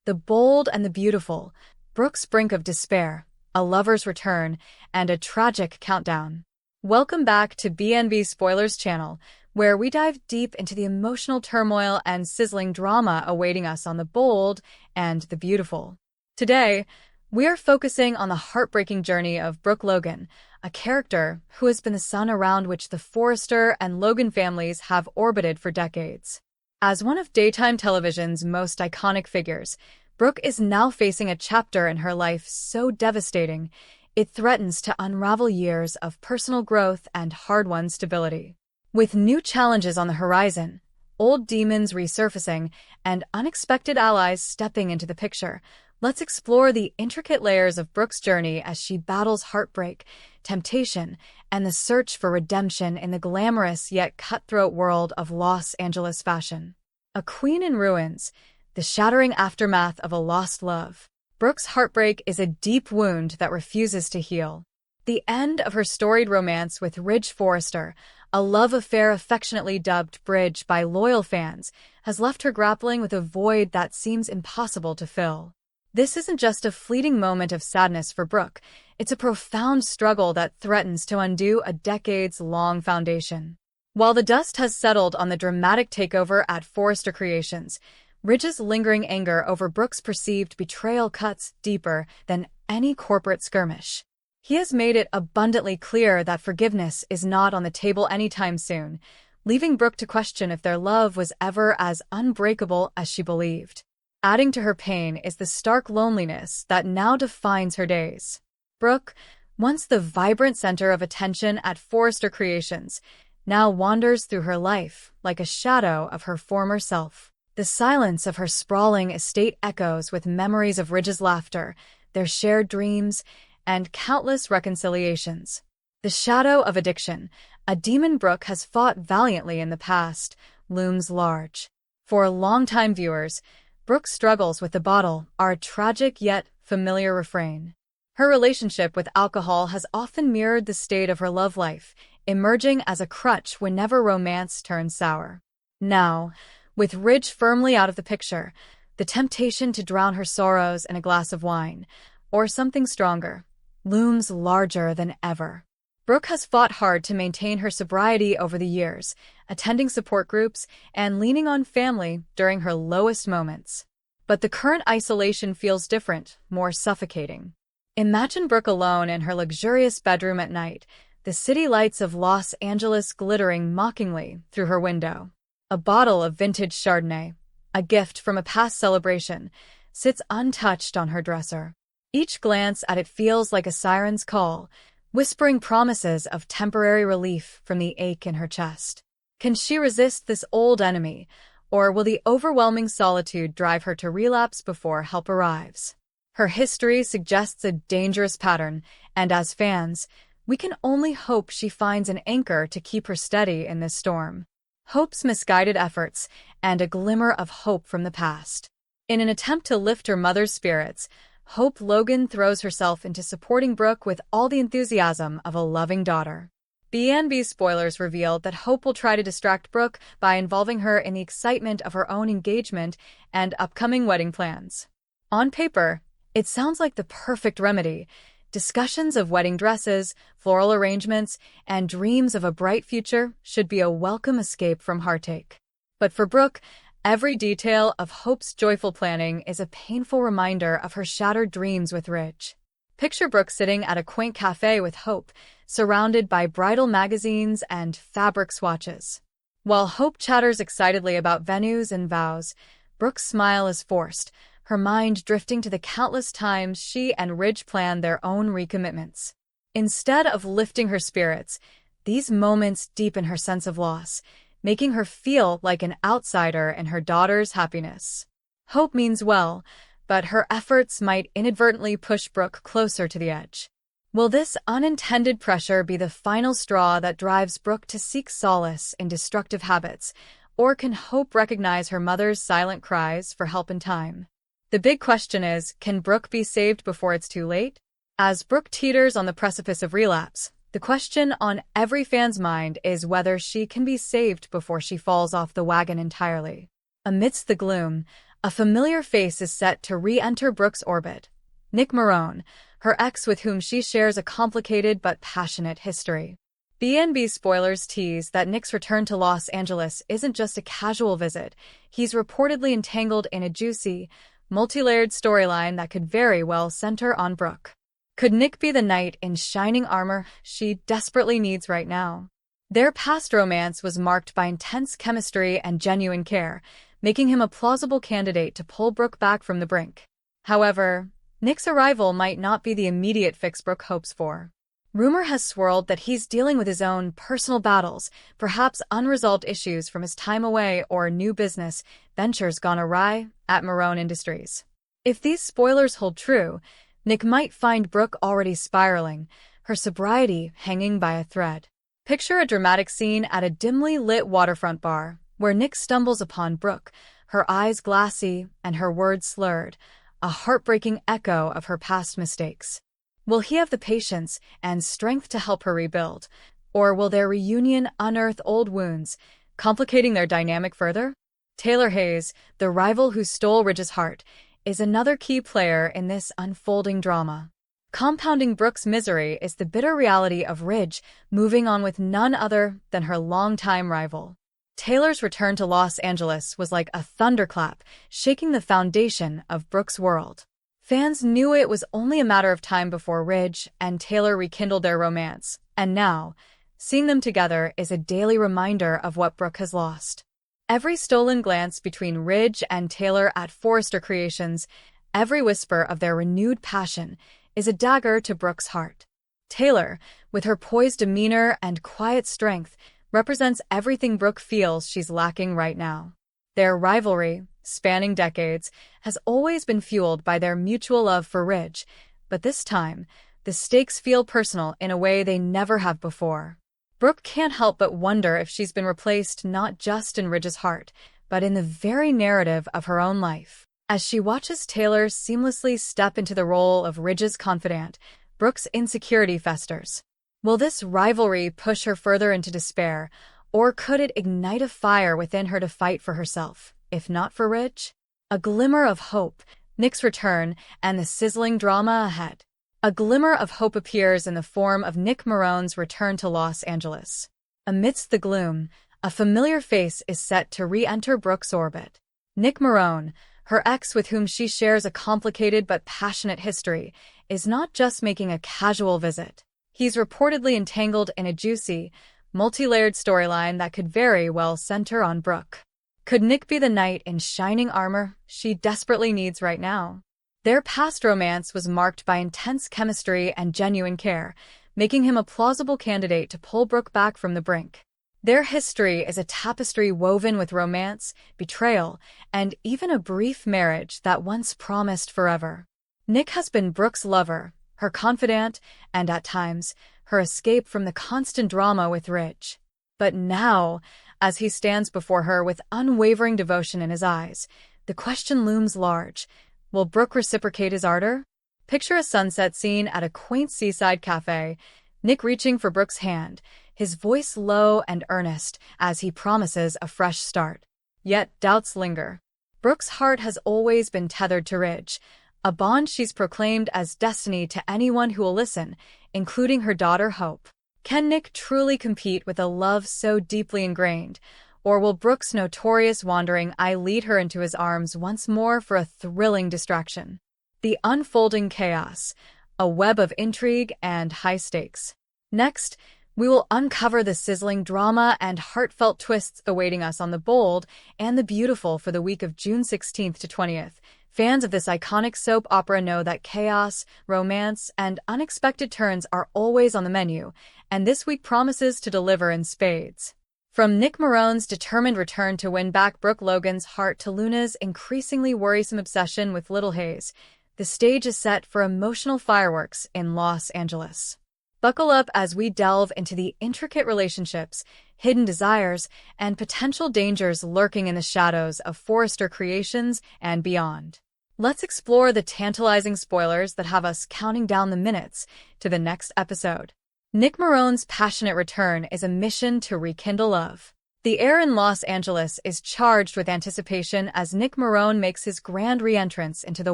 The Bold and the Beautiful, Brooke's Brink of Despair, A Lover's Return, and a Tragic Countdown. Welcome back to BNB Spoilers channel, where we dive deep into the emotional turmoil and sizzling drama awaiting us on The Bold and the Beautiful. Today, we are focusing on the heartbreaking journey of Brooke Logan, a character who has been the sun around which the Forrester and Logan families have orbited for decades. As one of daytime television's most iconic figures, Brooke is now facing a chapter in her life so devastating, it threatens to unravel years of personal growth and hard-won stability. With new challenges on the horizon, old demons resurfacing, and unexpected allies stepping into the picture, let's explore the intricate layers of Brooke's journey as she battles heartbreak, temptation, and the search for redemption in the glamorous yet cutthroat world of Los Angeles fashion. A queen in ruins, the shattering aftermath of a lost love. Brooke's heartbreak is a deep wound that refuses to heal. The end of her storied romance with Ridge Forrester, a love affair affectionately dubbed Bridge by loyal fans, has left her grappling with a void that seems impossible to fill. This isn't just a fleeting moment of sadness for Brooke, it's a profound struggle that threatens to undo a decades-long foundation. While the dust has settled on the dramatic takeover at Forrester Creations, Ridge's lingering anger over Brooke's perceived betrayal cuts deeper than any corporate skirmish. He has made it abundantly clear that forgiveness is not on the table anytime soon, leaving Brooke to question if their love was ever as unbreakable as she believed. Adding to her pain is the stark loneliness that now defines her days. Brooke, once the vibrant center of attention at Forrester Creations, now wanders through her life like a shadow of her former self. The silence of her sprawling estate echoes with memories of Ridge's laughter, their shared dreams, and countless reconciliations. The shadow of addiction, a demon Brooke has fought valiantly in the past, looms large. For longtime viewers, Brooke's struggles with the bottle are a tragic yet familiar refrain. Her relationship with alcohol has often mirrored the state of her love life, emerging as a crutch whenever romance turns sour. Now, with Ridge firmly out of the picture, the temptation to drown her sorrows in a glass of wine, or something stronger, looms larger than ever. Brooke has fought hard to maintain her sobriety over the years, attending support groups and leaning on family during her lowest moments. But the current isolation feels different, more suffocating. Imagine Brooke alone in her luxurious bedroom at night, the city lights of Los Angeles glittering mockingly through her window. A bottle of vintage Chardonnay, a gift from a past celebration, sits untouched on her dresser. Each glance at it feels like a siren's call, whispering promises of temporary relief from the ache in her chest. Can she resist this old enemy, or will the overwhelming solitude drive her to relapse before help arrives? Her history suggests a dangerous pattern, and as fans, we can only hope she finds an anchor to keep her steady in this storm. Hope's misguided efforts, and a glimmer of hope from the past. In an attempt to lift her mother's spirits, Hope Logan throws herself into supporting Brooke with all the enthusiasm of a loving daughter. BNB spoilers revealed that Hope will try to distract Brooke by involving her in the excitement of her own engagement and upcoming wedding plans. On paper, it sounds like the perfect remedy. Discussions of wedding dresses, floral arrangements, and dreams of a bright future should be a welcome escape from heartache. But for Brooke, every detail of Hope's joyful planning is a painful reminder of her shattered dreams with Ridge. Picture Brooke sitting at a quaint cafe with Hope, surrounded by bridal magazines and fabric swatches. While Hope chatters excitedly about venues and vows, Brooke's smile is forced, her mind drifting to the countless times she and Ridge planned their own recommitments. Instead of lifting her spirits, these moments deepen her sense of loss, making her feel like an outsider in her daughter's happiness. Hope means well, but her efforts might inadvertently push Brooke closer to the edge. Will this unintended pressure be the final straw that drives Brooke to seek solace in destructive habits, or can Hope recognize her mother's silent cries for help in time? The big question is, can Brooke be saved before it's too late? As Brooke teeters on the precipice of relapse, the question on every fan's mind is whether she can be saved before she falls off the wagon entirely. Amidst the gloom, A familiar face is set to re-enter Brooke's orbit. Nick Marone, her ex with whom she shares a complicated but passionate history. B&B spoilers tease that Nick's return to Los Angeles isn't just a casual visit. He's reportedly entangled in a juicy, multi-layered storyline that could very well center on Brooke. Could Nick be the knight in shining armor she desperately needs right now? Their past romance was marked by intense chemistry and genuine care, making him a plausible candidate to pull Brooke back from the brink. However, Nick's arrival might not be the immediate fix Brooke hopes for. Rumor has swirled that he's dealing with his own personal battles, perhaps unresolved issues from his time away or new business ventures gone awry at Marone Industries. If these spoilers hold true, Nick might find Brooke already spiraling, her sobriety hanging by a thread. Picture a dramatic scene at a dimly lit waterfront bar, where Nick stumbles upon Brooke, her eyes glassy and her words slurred, a heartbreaking echo of her past mistakes. Will he have the patience and strength to help her rebuild, or will their reunion unearth old wounds, complicating their dynamic further? Taylor Hayes, the rival who stole Ridge's heart, is another key player in this unfolding drama. Compounding Brooke's misery is the bitter reality of Ridge moving on with none other than her longtime rival. Taylor's return to Los Angeles was like a thunderclap, shaking the foundation of Brooke's world. Fans knew it was only a matter of time before Ridge and Taylor rekindled their romance, and now, seeing them together is a daily reminder of what Brooke has lost. Every stolen glance between Ridge and Taylor at Forrester Creations, every whisper of their renewed passion, is a dagger to Brooke's heart. Taylor, with her poised demeanor and quiet strength, represents everything Brooke feels she's lacking right now. Their rivalry, spanning decades, has always been fueled by their mutual love for Ridge, but this time, the stakes feel personal in a way they never have before. Brooke can't help but wonder if she's been replaced not just in Ridge's heart, but in the very narrative of her own life. As she watches Taylor seamlessly step into the role of Ridge's confidant, Brooke's insecurity festers. Will this rivalry push her further into despair, or could it ignite a fire within her to fight for herself, if not for Ridge? A glimmer of hope, Nick's return, and the sizzling drama ahead. A glimmer of hope appears in the form of Nick Marone's return to Los Angeles. Amidst the gloom, a familiar face is set to re-enter Brooke's orbit. Nick Marone, her ex with whom she shares a complicated but passionate history, is not just making a casual visit. He's reportedly entangled in a juicy, multi-layered storyline that could very well center on Brooke. Could Nick be the knight in shining armor she desperately needs right now? Their past romance was marked by intense chemistry and genuine care, making him a plausible candidate to pull Brooke back from the brink. Their history is a tapestry woven with romance, betrayal, and even a brief marriage that once promised forever. Nick has been Brooke's lover, her confidant, and at times, her escape from the constant drama with Ridge. But now, as he stands before her with unwavering devotion in his eyes, the question looms large. Will Brooke reciprocate his ardor? Picture a sunset scene at a quaint seaside cafe, Nick reaching for Brooke's hand, his voice low and earnest as he promises a fresh start. Yet doubts linger. Brooke's heart has always been tethered to Ridge, a bond she's proclaimed as destiny to anyone who will listen, including her daughter Hope. Can Nick truly compete with a love so deeply ingrained, or will Brooke's notorious wandering eye lead her into his arms once more for a thrilling distraction? The unfolding chaos, a web of intrigue and high stakes. Next, we will uncover the sizzling drama and heartfelt twists awaiting us on The Bold and the Beautiful for the week of June 16th to 20th. Fans of this iconic soap opera know that chaos, romance, and unexpected turns are always on the menu, and this week promises to deliver in spades. From Nick Marone's determined return to win back Brooke Logan's heart to Luna's increasingly worrisome obsession with Little Hayes, the stage is set for emotional fireworks in Los Angeles. Buckle up as we delve into the intricate relationships, hidden desires, and potential dangers lurking in the shadows of Forrester Creations and beyond. Let's explore the tantalizing spoilers that have us counting down the minutes to the next episode. Nick Marone's passionate return is a mission to rekindle love. The air in Los Angeles is charged with anticipation as Nick Marone makes his grand re-entrance into the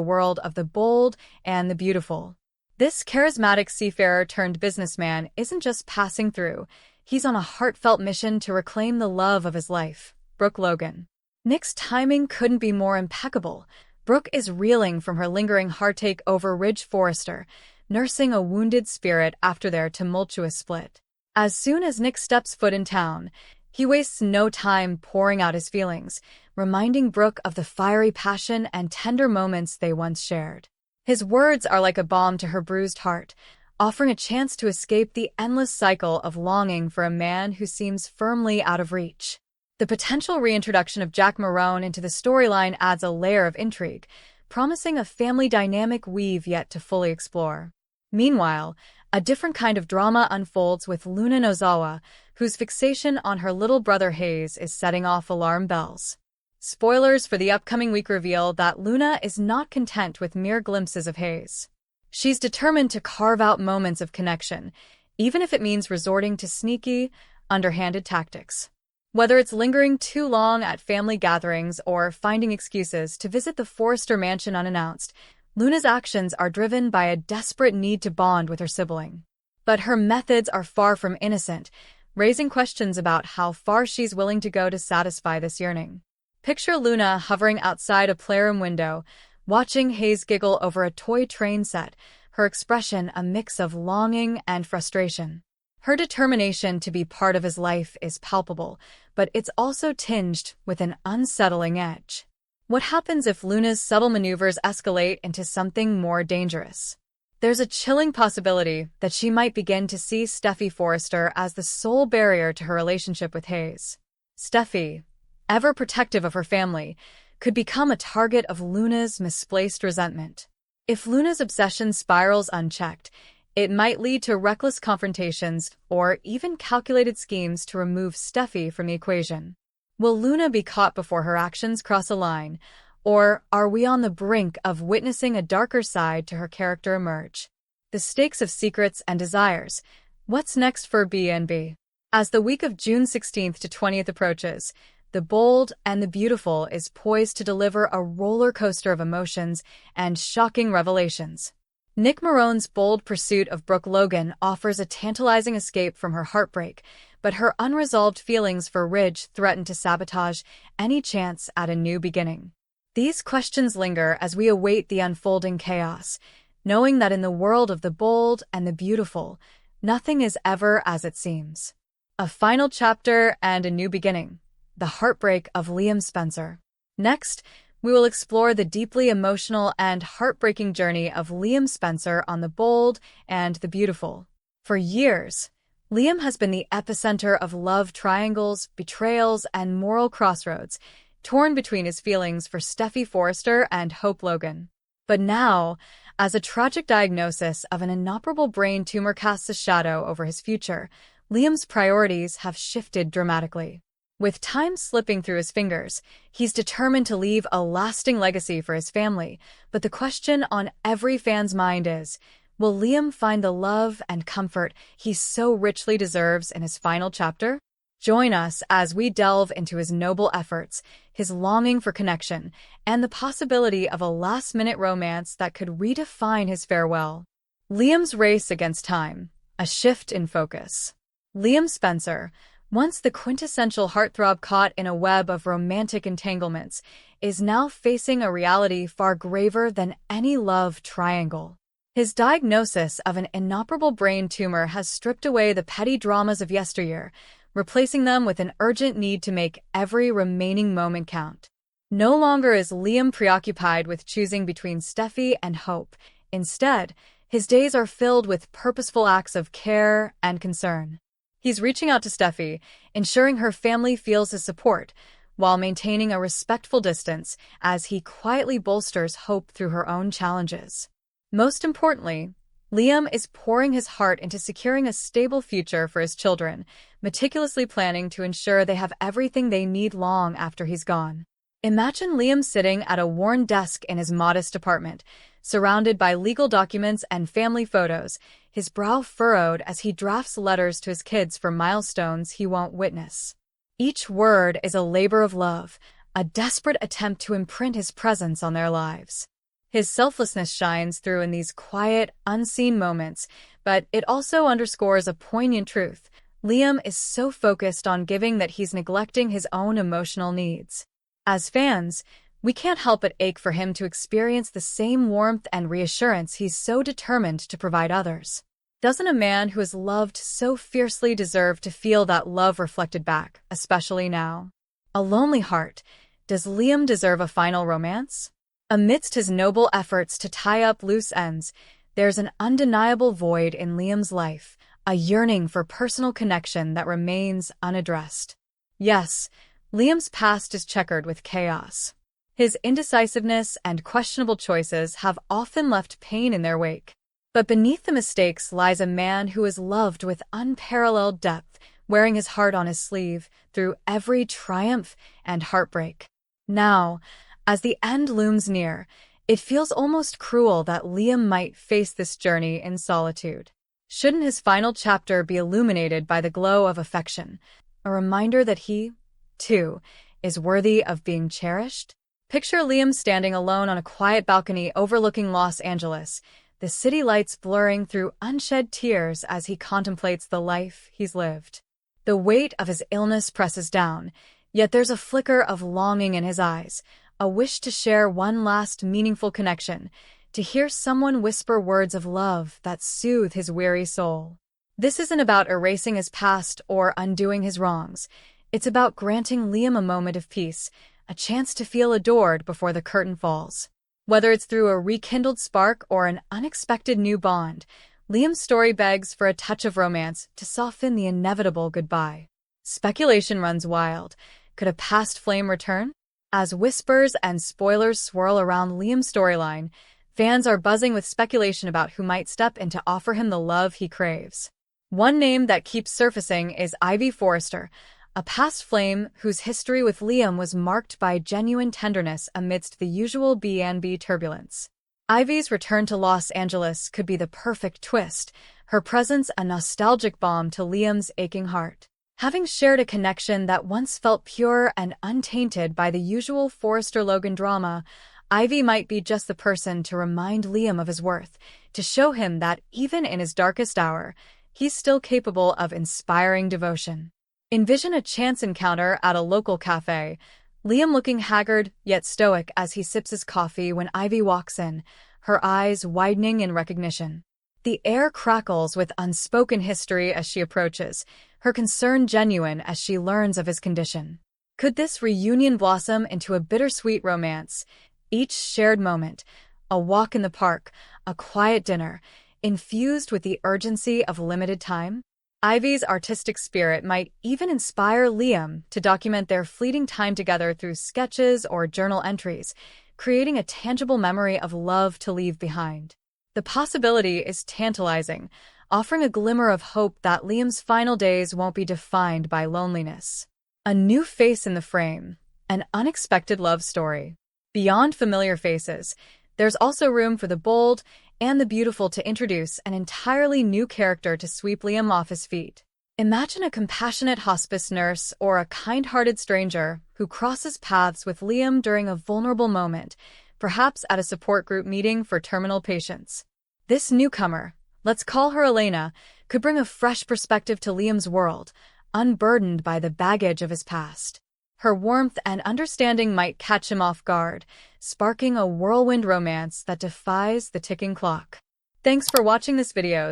world of the bold and the beautiful. This charismatic seafarer turned businessman isn't just passing through, he's on a heartfelt mission to reclaim the love of his life, Brooke Logan. Nick's timing couldn't be more impeccable. Brooke is reeling from her lingering heartache over Ridge Forrester, nursing a wounded spirit after their tumultuous split. As soon as Nick steps foot in town, he wastes no time pouring out his feelings, reminding Brooke of the fiery passion and tender moments they once shared. His words are like a balm to her bruised heart, offering a chance to escape the endless cycle of longing for a man who seems firmly out of reach. The potential reintroduction of Jack Marone into the storyline adds a layer of intrigue, promising a family dynamic we've yet to fully explore. Meanwhile, a different kind of drama unfolds with Luna Nozawa, whose fixation on her little brother Hayes is setting off alarm bells. Spoilers for the upcoming week reveal that Luna is not content with mere glimpses of Hayes. She's determined to carve out moments of connection, even if it means resorting to sneaky, underhanded tactics. Whether it's lingering too long at family gatherings or finding excuses to visit the Forrester mansion unannounced, Luna's actions are driven by a desperate need to bond with her sibling. But her methods are far from innocent, raising questions about how far she's willing to go to satisfy this yearning. Picture Luna hovering outside a playroom window, watching Hayes giggle over a toy train set, her expression a mix of longing and frustration. Her determination to be part of his life is palpable, but it's also tinged with an unsettling edge. What happens if Luna's subtle maneuvers escalate into something more dangerous? There's a chilling possibility that she might begin to see Steffi Forrester as the sole barrier to her relationship with Hayes. Steffi, ever protective of her family, could become a target of Luna's misplaced resentment. If Luna's obsession spirals unchecked, it might lead to reckless confrontations or even calculated schemes to remove Steffi from the equation. Will Luna be caught before her actions cross a line, or are we on the brink of witnessing a darker side to her character emerge? The stakes of secrets and desires. What's next for B&B? As the week of June 16th to 20th approaches, the bold and the beautiful is poised to deliver a roller coaster of emotions and shocking revelations. Nick Marone's bold pursuit of Brooke Logan offers a tantalizing escape from her heartbreak, but her unresolved feelings for Ridge threaten to sabotage any chance at a new beginning. These questions linger as we await the unfolding chaos, knowing that in the world of the bold and the beautiful, nothing is ever as it seems. A final chapter and a new beginning. The heartbreak of Liam Spencer. Next, we will explore the deeply emotional and heartbreaking journey of Liam Spencer on the bold and the beautiful. For years, Liam has been the epicenter of love triangles, betrayals, and moral crossroads, torn between his feelings for Steffi Forrester and Hope Logan. But now, as a tragic diagnosis of an inoperable brain tumor casts a shadow over his future, Liam's priorities have shifted dramatically. With time slipping through his fingers, he's determined to leave a lasting legacy for his family, but the question on every fan's mind is, will Liam find the love and comfort he so richly deserves in his final chapter? Join us as we delve into his noble efforts, his longing for connection, and the possibility of a last-minute romance that could redefine his farewell. Liam's race against time, a shift in focus. Liam Spencer, once the quintessential heartthrob caught in a web of romantic entanglements, is now facing a reality far graver than any love triangle. His diagnosis of an inoperable brain tumor has stripped away the petty dramas of yesteryear, replacing them with an urgent need to make every remaining moment count. No longer is Liam preoccupied with choosing between Steffi and Hope. Instead, his days are filled with purposeful acts of care and concern. He's reaching out to Steffi, ensuring her family feels his support, while maintaining a respectful distance as he quietly bolsters Hope through her own challenges. Most importantly, Liam is pouring his heart into securing a stable future for his children, meticulously planning to ensure they have everything they need long after he's gone. Imagine Liam sitting at a worn desk in his modest apartment, surrounded by legal documents and family photos, his brow furrowed as he drafts letters to his kids for milestones he won't witness. Each word is a labor of love, a desperate attempt to imprint his presence on their lives. His selflessness shines through in these quiet, unseen moments, but it also underscores a poignant truth. Liam is so focused on giving that he's neglecting his own emotional needs. As fans, we can't help but ache for him to experience the same warmth and reassurance he's so determined to provide others. Doesn't a man who has loved so fiercely deserve to feel that love reflected back, especially now? A lonely heart. Does Liam deserve a final romance? Amidst his noble efforts to tie up loose ends, there's an undeniable void in Liam's life, a yearning for personal connection that remains unaddressed. Yes, Liam's past is checkered with chaos. His indecisiveness and questionable choices have often left pain in their wake. But beneath the mistakes lies a man who is loved with unparalleled depth, wearing his heart on his sleeve through every triumph and heartbreak. Now, as the end looms near, it feels almost cruel that Liam might face this journey in solitude. Shouldn't his final chapter be illuminated by the glow of affection, a reminder that he, too, is worthy of being cherished? Picture Liam standing alone on a quiet balcony overlooking Los Angeles, the city lights blurring through unshed tears as he contemplates the life he's lived. The weight of his illness presses down, yet there's a flicker of longing in his eyes, a wish to share one last meaningful connection, to hear someone whisper words of love that soothe his weary soul. This isn't about erasing his past or undoing his wrongs. It's about granting Liam a moment of peace, a chance to feel adored before the curtain falls. Whether it's through a rekindled spark or an unexpected new bond, Liam's story begs for a touch of romance to soften the inevitable goodbye. Speculation runs wild. Could a past flame return? As whispers and spoilers swirl around Liam's storyline, fans are buzzing with speculation about who might step in to offer him the love he craves. One name that keeps surfacing is Ivy Forrester, a past flame whose history with Liam was marked by genuine tenderness amidst the usual B&B turbulence. Ivy's return to Los Angeles could be the perfect twist, her presence a nostalgic balm to Liam's aching heart. Having shared a connection that once felt pure and untainted by the usual Forrester-Logan drama, Ivy might be just the person to remind Liam of his worth, to show him that even in his darkest hour, he's still capable of inspiring devotion. Envision a chance encounter at a local cafe, Liam looking haggard yet stoic as he sips his coffee when Ivy walks in, her eyes widening in recognition. The air crackles with unspoken history as she approaches, her concern genuine as she learns of his condition. Could this reunion blossom into a bittersweet romance? Each shared moment, a walk in the park, a quiet dinner, infused with the urgency of limited time? Ivy's artistic spirit might even inspire Liam to document their fleeting time together through sketches or journal entries, creating a tangible memory of love to leave behind. The possibility is tantalizing, offering a glimmer of hope that Liam's final days won't be defined by loneliness. A new face in the frame, an unexpected love story. Beyond familiar faces, there's also room for the bold and the beautiful to introduce an entirely new character to sweep Liam off his feet. Imagine a compassionate hospice nurse or a kind-hearted stranger who crosses paths with Liam during a vulnerable moment, perhaps at a support group meeting for terminal patients. This newcomer, let's call her Elena, could bring a fresh perspective to Liam's world, unburdened by the baggage of his past. Her warmth and understanding might catch him off guard, sparking a whirlwind romance that defies the ticking clock. Thanks for watching this video.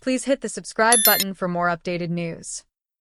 Please hit the subscribe button for more updated news.